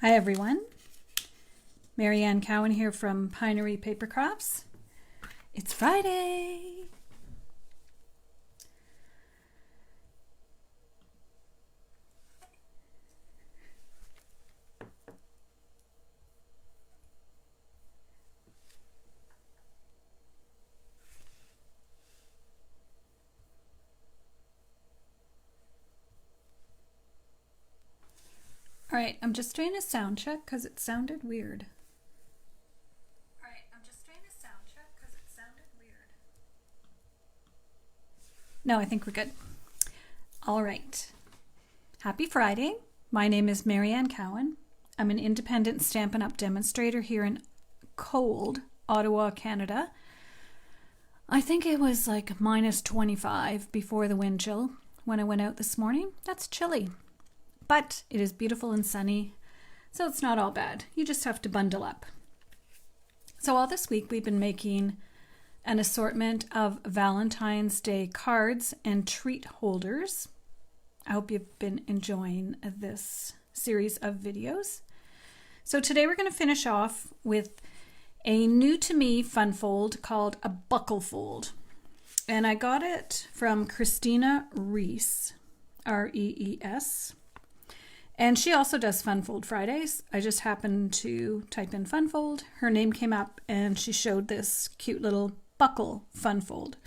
Hi everyone, Marianne Cowan here from Pinery Paper Crafts. It's Friday! Alright, I'm just doing a sound check because it sounded weird. No, I think we're good. Alright. Happy Friday. My name is Marianne Cowan. I'm an independent Stampin' Up! Demonstrator here in cold Ottawa, Canada. I think it was like -25 before the wind chill when I went out this morning. That's chilly. But it is beautiful and sunny, so it's not all bad. You just have to bundle up. So all this week we've been making an assortment of Valentine's Day cards and treat holders. I hope you've been enjoying this series of videos. So today we're going to finish off with a new to me fun fold called a buckle fold. And I got it from Kristina Rees, R-E-E-S. And she also does Fun Fold Fridays. I just happened to type in Fun Fold. Her name came up and she showed this cute little buckle fun fold.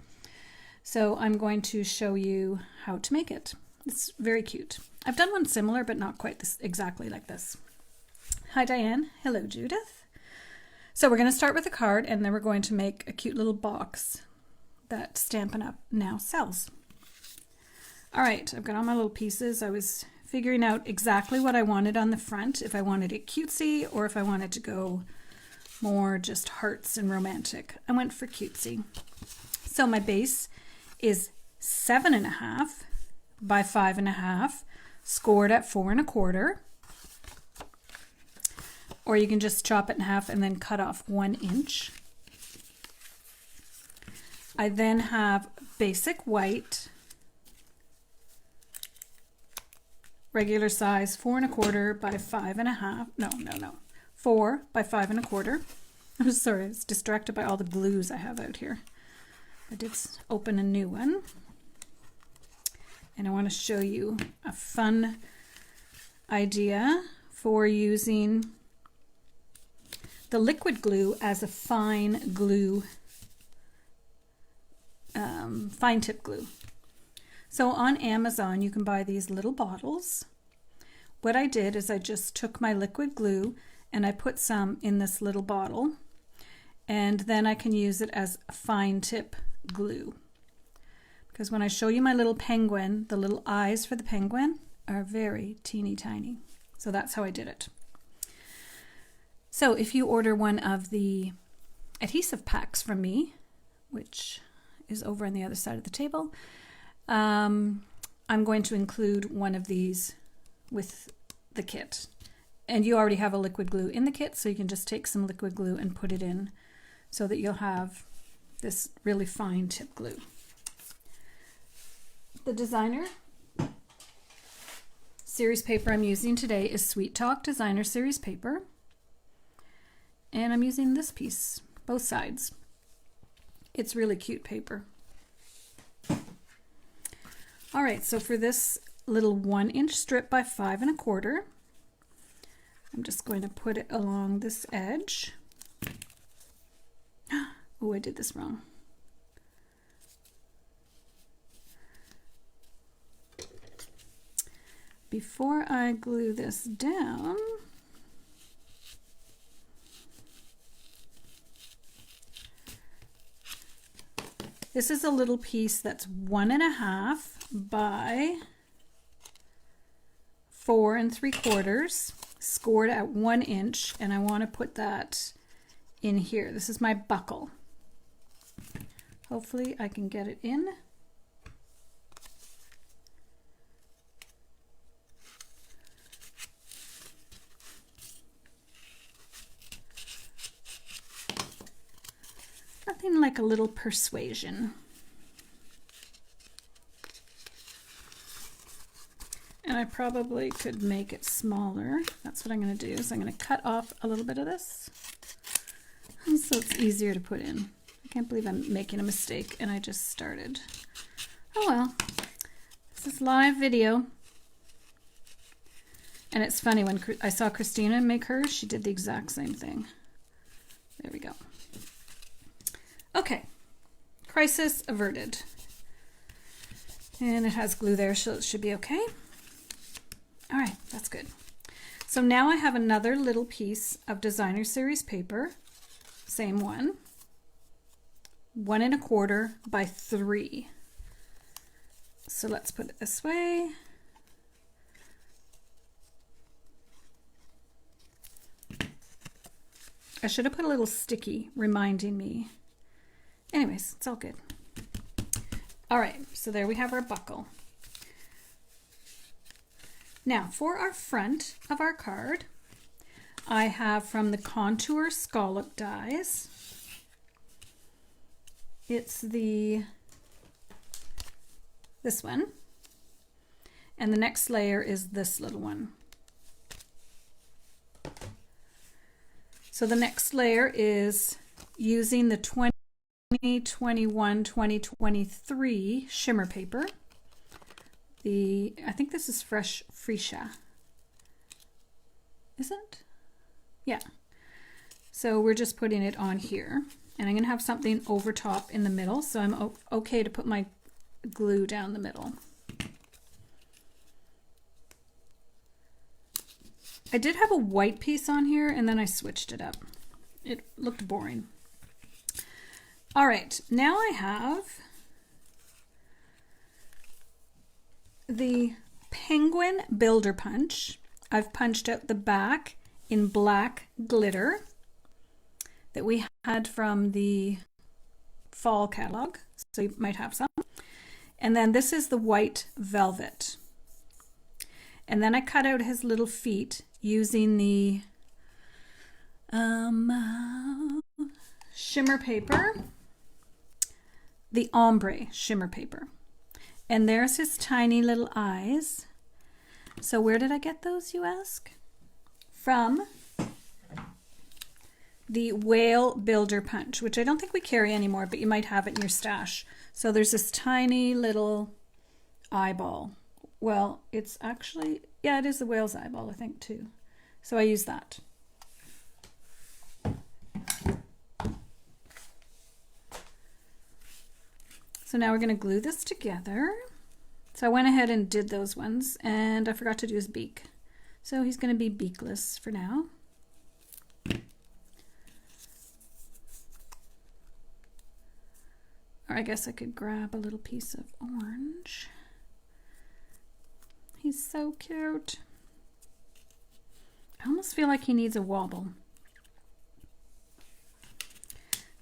So I'm going to show you how to make it. It's very cute. I've done one similar, but not quite exactly like this. Hi Diane. Hello Judith. So we're going to start with a card and then we're going to make a cute little box that Stampin' Up! Now sells. All right, I've got all my little pieces. I was figuring out exactly what I wanted on the front, if I wanted it cutesy or if I wanted to go more just hearts and romantic. I went for cutesy. So my base is 7.5 by 5.5, scored at 4 1/4. Or you can just chop it in half and then cut off 1 inch. I then have basic white, regular size 4 1/4 by 5.5. No. 4 by 5 1/4. I'm sorry, I was distracted by all the glues I have out here. I did open a new one. And I want to show you a fun idea for using the liquid glue as a fine glue, fine tip glue. So on Amazon, you can buy these little bottles. What I did is I just took my liquid glue and I put some in this little bottle, and then I can use it as a fine tip glue. Because when I show you my little penguin, the little eyes for the penguin are very teeny tiny. So that's how I did it. So if you order one of the adhesive packs from me, which is over on the other side of the table, I'm going to include one of these with the kit. And you already have a liquid glue in the kit, so you can just take some liquid glue and put it in so that you'll have this really fine tip glue. The designer series paper I'm using today is Sweet Talk Designer Series paper. And I'm using this piece, both sides. It's really cute paper. All right, so for this little 1 inch strip by 5 1/4, I'm just going to put it along this edge. Oh, I did this wrong. Before I glue this down, this is a little piece that's 1 1/2 by 4 3/4, scored at 1 inch, and I want to put that in here. This is my buckle. Hopefully I can get it in. Nothing like a little persuasion. And I probably could make it smaller. That's what I'm going to do, is I'm going to cut off a little bit of this so it's easier to put in. I can't believe I'm making a mistake and I just started. Oh well, this is live video. And it's funny, when I saw Kristina make hers, she did the exact same thing. There we go. Okay, crisis averted. And it has glue there, so it should be okay. All right, that's good. So now I have another little piece of designer series paper, same one, 1 1/4 by 3. So let's put it this way. I should have put a little sticky reminding me. Anyways, it's all good. All right, so there we have our buckle. Now for our front of our card, I have from the Contour Scallop dies. It's this one. And the next layer is this little one. So the next layer is using the 2021-2023 shimmer paper. I think this is Fresh Freesia. Is it? Yeah. So we're just putting it on here. And I'm going to have something over top in the middle, so I'm okay to put my glue down the middle. I did have a white piece on here and then I switched it up. It looked boring. All right, now I have the Penguin Builder Punch. I've punched out the back in black glitter that we had from the fall catalog, so you might have some. And then this is the white velvet. And then I cut out his little feet using the shimmer paper, the ombre shimmer paper. And there's his tiny little eyes. So where did I get those, you ask? From the Whale Builder Punch, which I don't think we carry anymore, but you might have it in your stash. So there's this tiny little eyeball. Well, it's actually, yeah, it is the whale's eyeball, I think, too. So I use that. So now we're going to glue this together. So I went ahead and did those ones, and I forgot to do his beak. So he's going to be beakless for now. Or I guess I could grab a little piece of orange. He's so cute. I almost feel like he needs a wobble.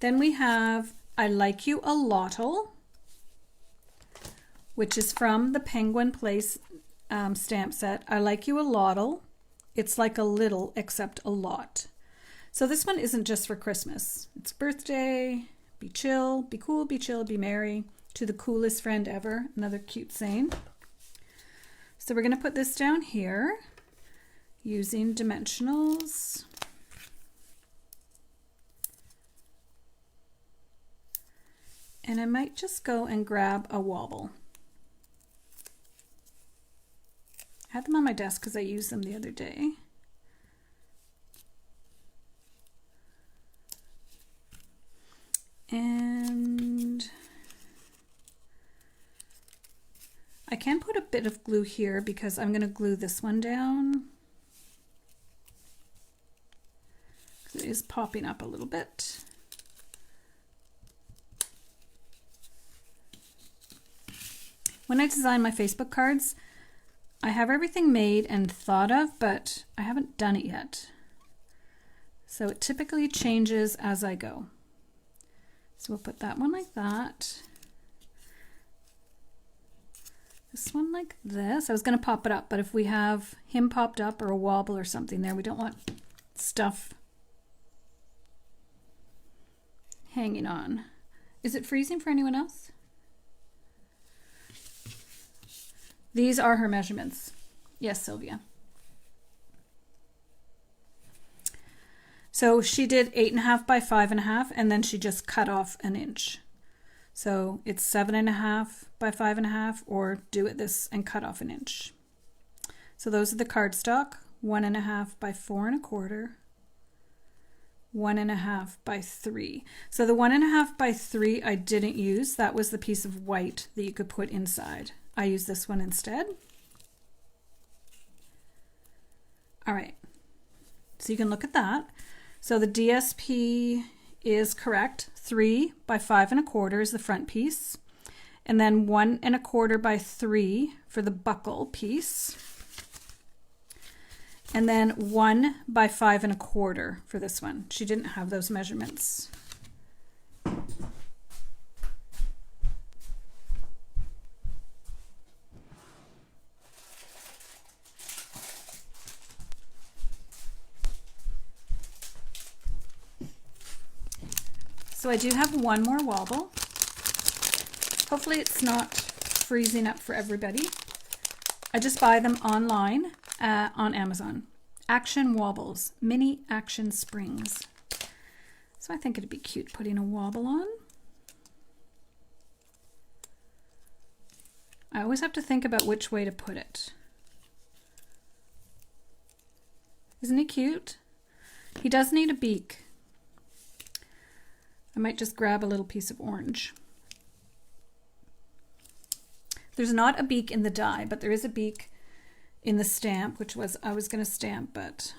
Then we have I Like You a Lottle, which is from the Penguin Place stamp set. I Like You a Lottle. It's like a little except a lot. So this one isn't just for Christmas. It's birthday, be chill, be cool, be chill, be merry, to the coolest friend ever. Another cute saying. So we're going to put this down here using dimensionals. And I might just go and grab a wobble. I had them on my desk because I used them the other day. And I can put a bit of glue here because I'm going to glue this one down. It is popping up a little bit. When I design my Facebook cards, I have everything made and thought of, but I haven't done it yet. So it typically changes as I go. So we'll put that one like that. This one like this. I was going to pop it up, but if we have him popped up or a wobble or something there, we don't want stuff hanging on. Is it freezing for anyone else? These are her measurements. Yes, Sylvia. So she did 8.5 by 5.5, and then she just cut off an inch. So it's 7.5 by 5.5, or do it this and cut off an inch. So those are the cardstock, 1.5 by 4.25, 1.5 by 3. So the 1.5 by 3 I didn't use. That was the piece of white that you could put inside. I used this one instead. All right, so you can look at that. So the DSP is correct. 3 by 5.25 is the front piece, and then 1.25 by 3 for the buckle piece, and then 1 by 5.25 for this one. She didn't have those measurements. So I do have one more wobble. Hopefully it's not freezing up for everybody. I just buy them online on Amazon. Action Wobbles, mini action springs. So I think it'd be cute putting a wobble on. I always have to think about which way to put it. Isn't he cute? He does need a beak. I might just grab a little piece of orange. There's not a beak in the die, but there is a beak in the stamp, which was I was going to stamp, but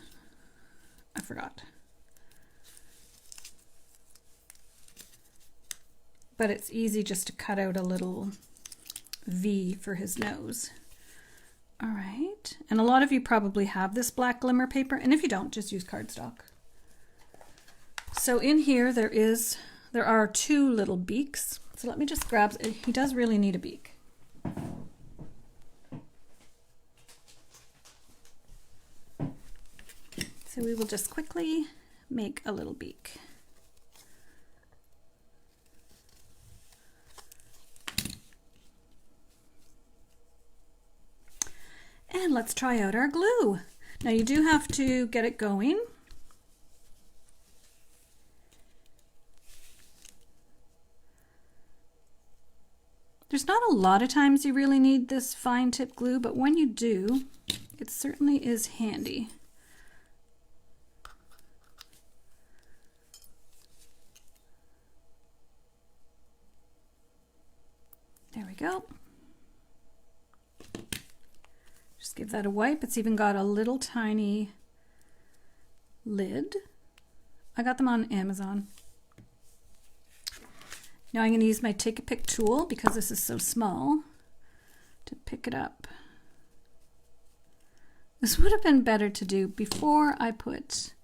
I forgot. But it's easy just to cut out a little V for his nose. All right, and a lot of you probably have this black glimmer paper, and if you don't, just use cardstock. So in here there are 2 little beaks. So let me just grab, he does really need a beak. So we will just quickly make a little beak. And let's try out our glue. Now you do have to get it going. There's not a lot of times you really need this fine tip glue, but when you do, it certainly is handy. There we go. Just give that a wipe. It's even got a little tiny lid. I got them on Amazon. Now I'm going to use my take a pick tool, because this is so small, to pick it up. This would have been better to do before I put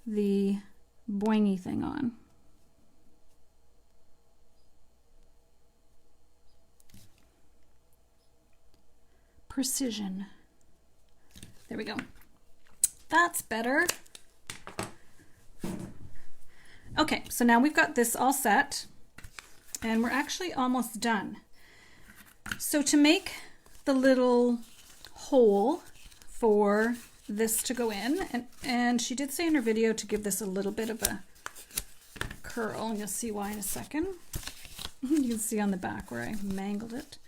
the boingy thing on. Precision. There we go. That's better. Okay, so now we've got this all set. And we're actually almost done. So to make the little hole for this to go in, and she did say in her video to give this a little bit of a curl, and you'll see why in a second. You can see on the back where I mangled it.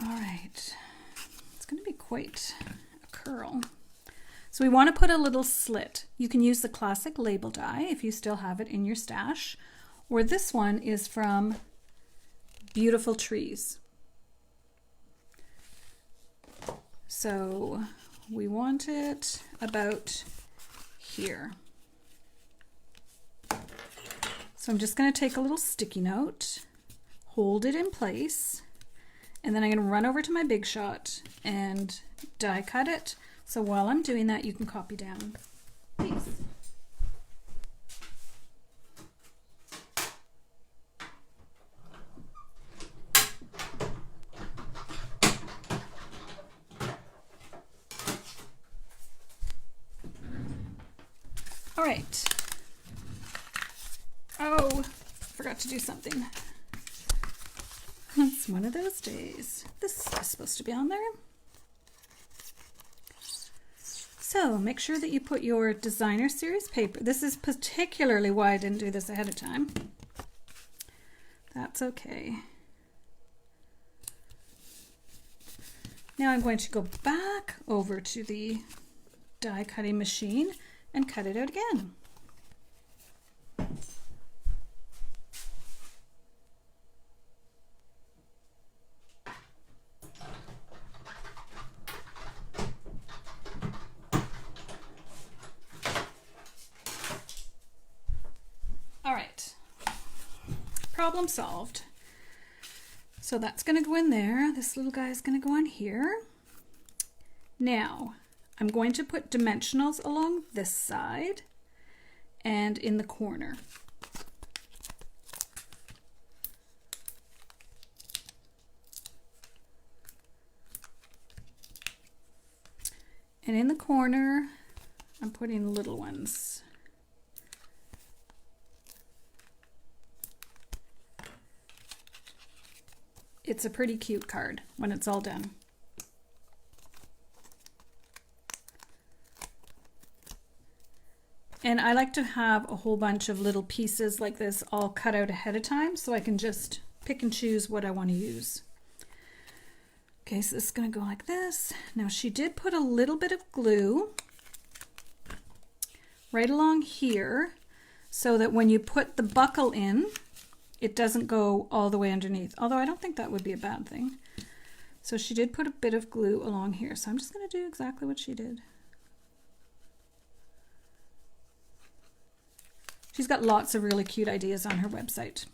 All right, it's going to be quite a curl. So we want to put a little slit. You can use the classic label die if you still have it in your stash, or this one is from Beautiful Trees. So we want it about here. So I'm just going to take a little sticky note, hold it in place, and then I'm going to run over to my Big Shot and die cut it. So while I'm doing that, you can copy down these. All right. Oh, forgot to do something. It's one of those days. This is supposed to be on there. So make sure that you put your designer series paper. This is particularly why I didn't do this ahead of time. That's okay. Now I'm going to go back over to the die cutting machine and cut it out again. All right, problem solved. So that's going to go in there. This little guy is going to go on here. Now, I'm going to put dimensionals along this side and in the corner. And in the corner, I'm putting little ones. It's a pretty cute card when it's all done. And I like to have a whole bunch of little pieces like this all cut out ahead of time so I can just pick and choose what I want to use. Okay, so this is going to go like this. Now she did put a little bit of glue right along here so that when you put the buckle in, it doesn't go all the way underneath, although I don't think that would be a bad thing. So she did put a bit of glue along here, so I'm just going to do exactly what she did. She's got lots of really cute ideas on her website.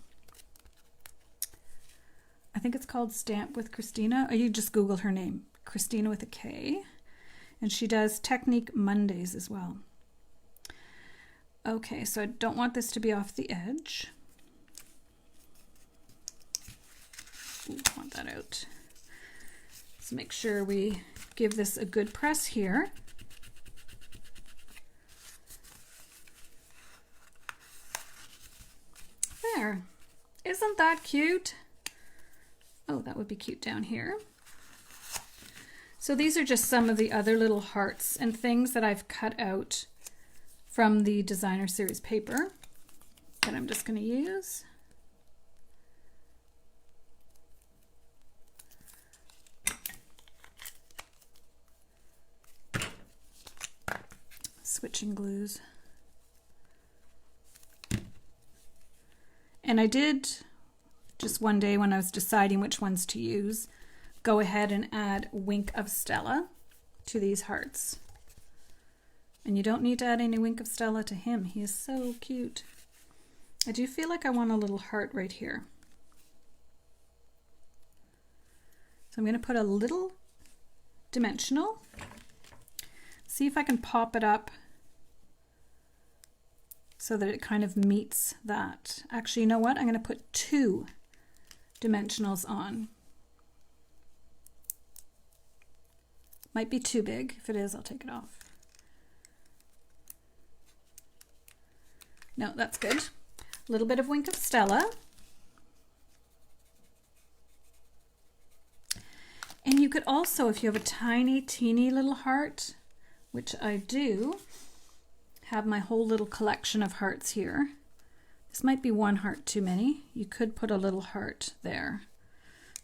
I think it's called Stamp with Kristina, or you just Google her name, Kristina with a K. And she does Technique Mondays as well. Okay, so I don't want this to be off the edge. Ooh, want that out. Let's make sure we give this a good press here. There. Isn't that cute? Oh, that would be cute down here. So these are just some of the other little hearts and things that I've cut out from the designer series paper that I'm just going to use. Switching glues. And I did, just one day when I was deciding which ones to use, go ahead and add Wink of Stella to these hearts. And you don't need to add any Wink of Stella to him. He is so cute. I do feel like I want a little heart right here. So I'm going to put a little dimensional. See if I can pop it up so that it kind of meets that. Actually, you know what? I'm going to put 2 dimensionals on. Might be too big. If it is, I'll take it off. No, that's good. A little bit of Wink of Stella. And you could also, if you have a tiny, teeny little heart, which I do, have my whole little collection of hearts here. This might be one heart too many. You could put a little heart there.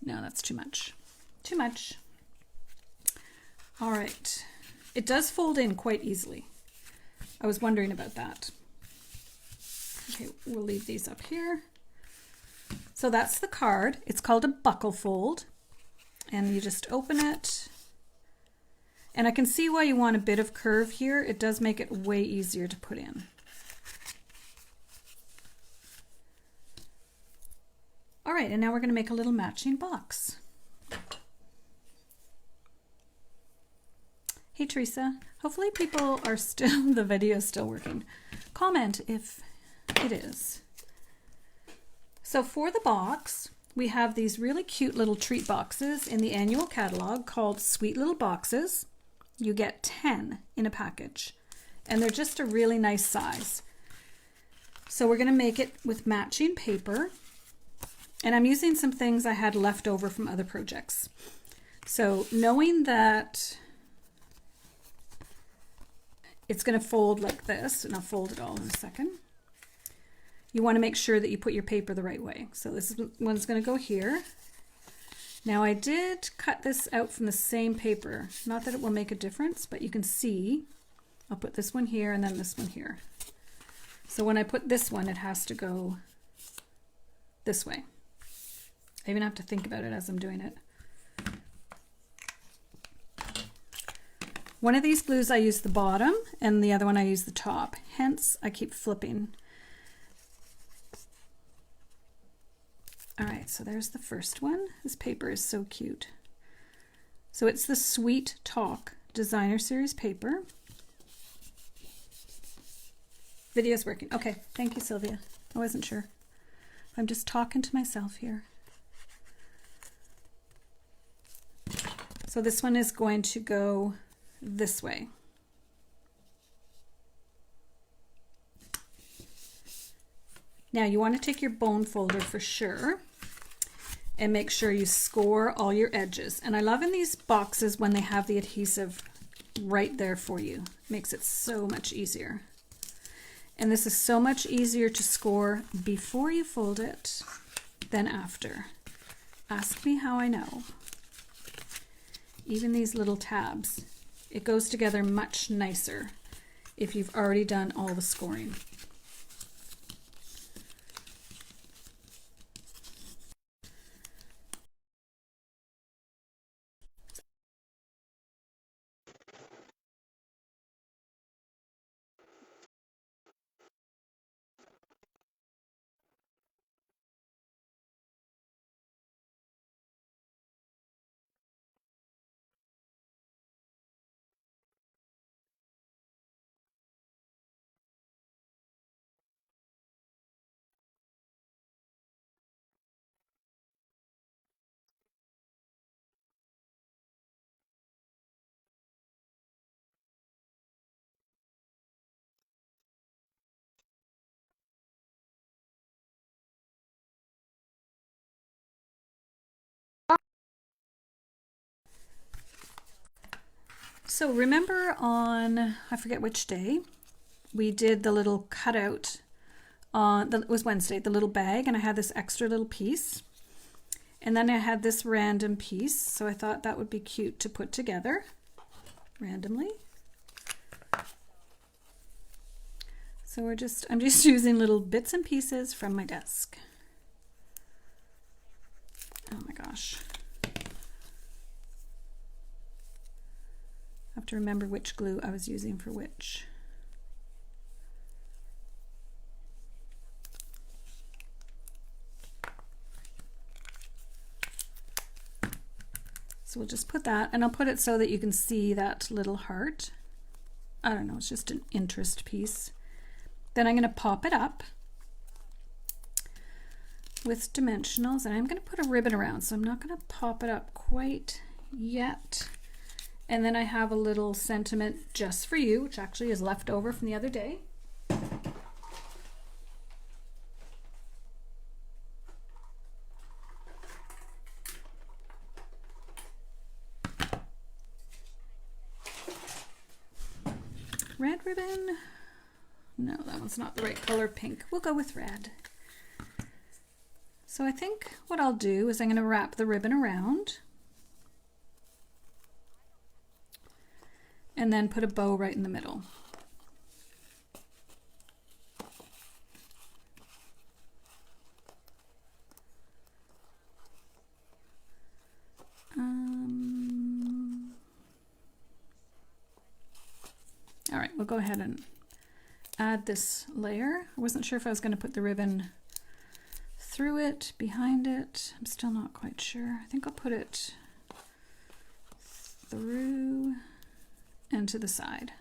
No, that's too much. Too much. All right. It does fold in quite easily. I was wondering about that. Okay, we'll leave these up here. So that's the card. It's called a buckle fold. And you just open it. And I can see why you want a bit of curve here. It does make it way easier to put in. All right, and now we're going to make a little matching box. Hey Teresa, hopefully people are still, the video is still working. Comment if it is. So for the box, we have these really cute little treat boxes in the annual catalog called Sweet Little Boxes. You get 10 in a package, and they're just a really nice size. So we're going to make it with matching paper, and I'm using some things I had left over from other projects. So knowing that it's going to fold like this, and I'll fold it all in a second. You want to make sure that you put your paper the right way. So this one's going to go here. Now I did cut this out from the same paper. Not that it will make a difference, but you can see I'll put this one here and then this one here. So when I put this one, it has to go this way. I even have to think about it as I'm doing it. One of these glues I use the bottom and the other one I use the top. Hence, I keep flipping. All right, so there's the first one. This paper is so cute. So it's the Sweet Talk Designer Series paper. Video's working. Okay, thank you, Sylvia. I wasn't sure. I'm just talking to myself here. So this one is going to go this way. Now you want to take your bone folder for sure and make sure you score all your edges. And I love in these boxes when they have the adhesive right there for you. Makes it so much easier. And this is so much easier to score before you fold it than after. Ask me how I know. Even these little tabs, it goes together much nicer if you've already done all the scoring. So remember on, I forget which day, we did the little cutout on, it was Wednesday, the little bag, and I had this extra little piece. And then I had this random piece, so I thought that would be cute to put together randomly. So I'm just using little bits and pieces from my desk. Oh my gosh. I have to remember which glue I was using for which. So we'll just put that, and I'll put it so that you can see that little heart. I don't know, it's just an interest piece. Then I'm going to pop it up with dimensionals, and I'm going to put a ribbon around, so I'm not going to pop it up quite yet. And then I have a little sentiment just for you, which actually is left over from the other day. Red ribbon. No, that one's not the right color. Pink. We'll go with red. So I think what I'll do is I'm going to wrap the ribbon around and then put a bow right in the middle. All right, we'll go ahead and add this layer. I wasn't sure if I was going to put the ribbon through it, behind it. I'm still not quite sure. I think I'll put it through and to the side.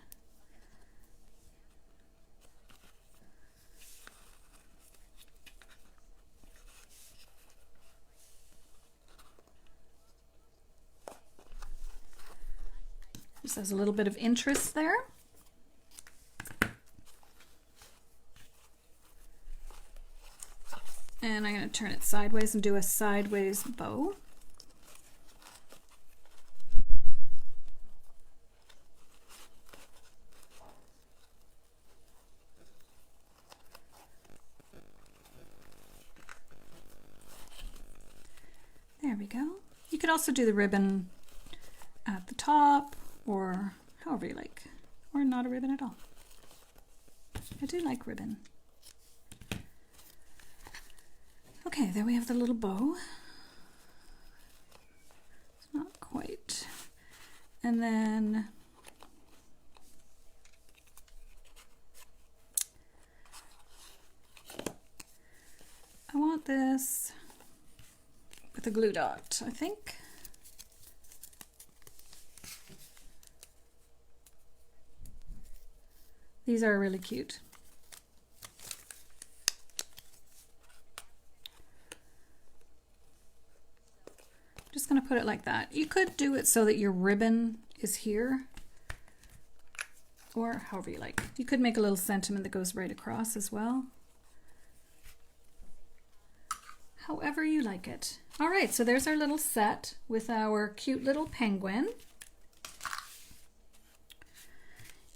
Just has a little bit of interest there. And I'm going to turn it sideways and do a sideways bow. could also do the ribbon at the top or however you like, or not a ribbon at all. I do like ribbon. Okay, there we have the little bow. It's not quite. And then I want this with a glue dot, I think. These are really cute. Just going to put it like that. You could do it so that your ribbon is here, or however you like. You could make a little sentiment that goes right across as well. However you like it. All right, so there's our little set with our cute little penguin.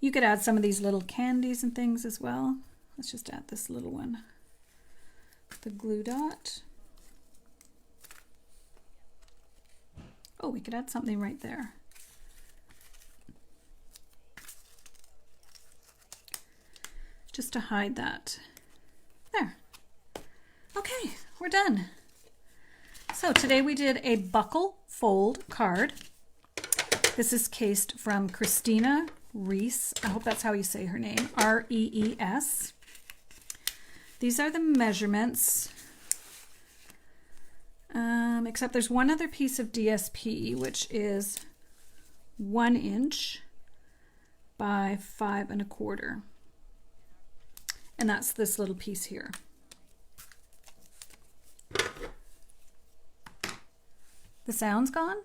You could add some of these little candies and things as well. Let's just add this little one. The glue dot. Oh, we could add something right there. Just to hide that. There. Okay, we're done. So today we did a buckle fold card. This is cased from Kristina Rees. I hope that's how you say her name. R-E-E-S. These are the measurements. Except there's one other piece of DSP, which is 1 inch by 5 1/4. And that's this little piece here. The sound's gone?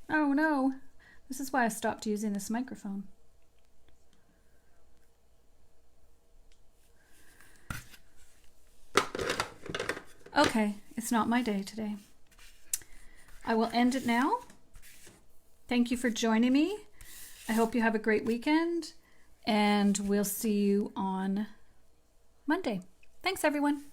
Oh no, this is why I stopped using this microphone. Okay, it's not my day today. I will end it now. Thank you for joining me. I hope you have a great weekend, and we'll see you on Monday. Thanks, everyone.